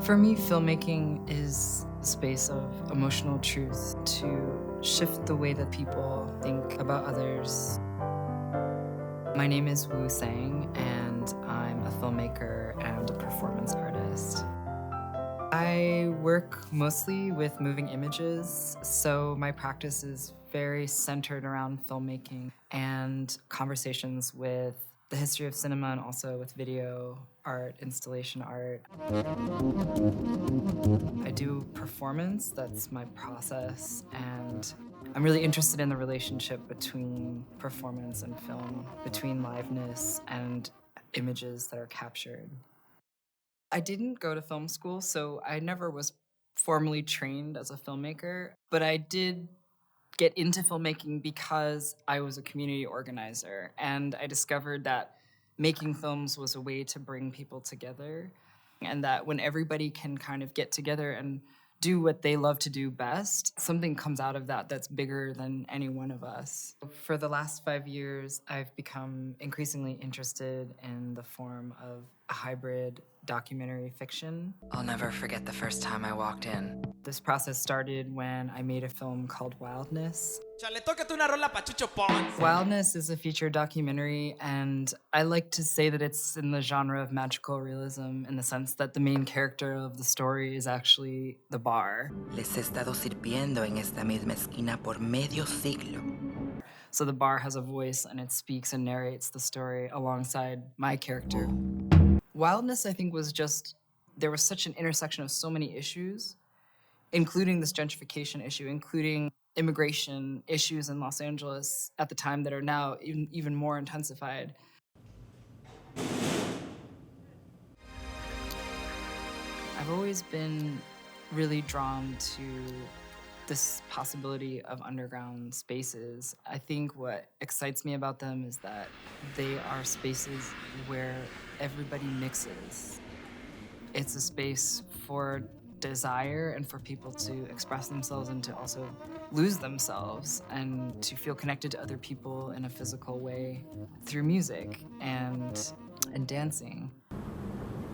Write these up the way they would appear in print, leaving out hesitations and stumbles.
For me, filmmaking is a space of emotional truth to shift the way that people think about others. My name is Tsang, and I'm a filmmaker and a performance artist. I work mostly with moving images, so my practice is very centered around filmmaking and conversations with the history of cinema and also with video art, installation art. I do performance, that's my process, and I'm really interested in the relationship between performance and film, between liveness and images that are captured. I didn't go to film school, so I never was formally trained as a filmmaker, but I did get into filmmaking because I was a community organizer, and I discovered that making films was a way to bring people together, and that when everybody can kind of get together and do what they love to do best, something comes out of that that's bigger than any one of us. For the last 5 years, I've become increasingly interested in the form of a hybrid documentary fiction. I'll never forget the first time I walked in. This process started when I made a film called Wildness. Chale, tócate una rola pa Chucho Ponce. Wildness is a feature documentary, and I like to say that it's in the genre of magical realism in the sense that the main character of the story is actually the bar. Les he estado sirviendo en esta misma esquina por medio siglo. So the bar has a voice and it speaks and narrates the story alongside my character. Wildness, I think, was just, there was such an intersection of so many issues, including this gentrification issue, including immigration issues in Los Angeles at the time that are now even more intensified. I've always been really drawn to this possibility of underground spaces. I think what excites me about them is that they are spaces where everybody mixes. It's a space for desire and for people to express themselves and to also lose themselves and to feel connected to other people in a physical way through music and dancing.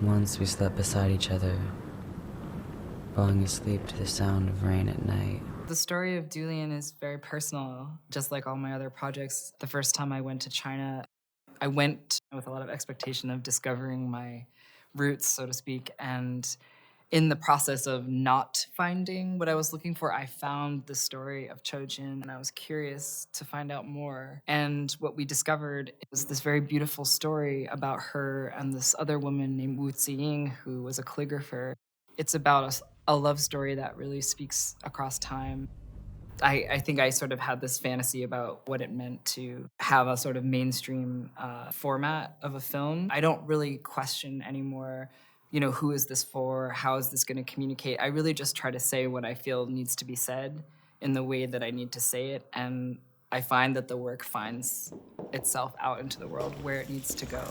Once we slept beside each other, falling asleep to the sound of rain at night. The story of Dulian is very personal, just like all my other projects. The first time I went to China, I went with a lot of expectation of discovering my roots, so to speak, and in the process of not finding what I was looking for, I found the story of Chojin, and I was curious to find out more. And what we discovered was this very beautiful story about her and this other woman named Wu Ziying, who was a calligrapher. It's about a love story that really speaks across time. I think I sort of had this fantasy about what it meant to have a sort of mainstream format of a film. I don't really question anymore, who is this for? How is this going to communicate? I really just try to say what I feel needs to be said in the way that I need to say it. And I find that the work finds itself out into the world where it needs to go.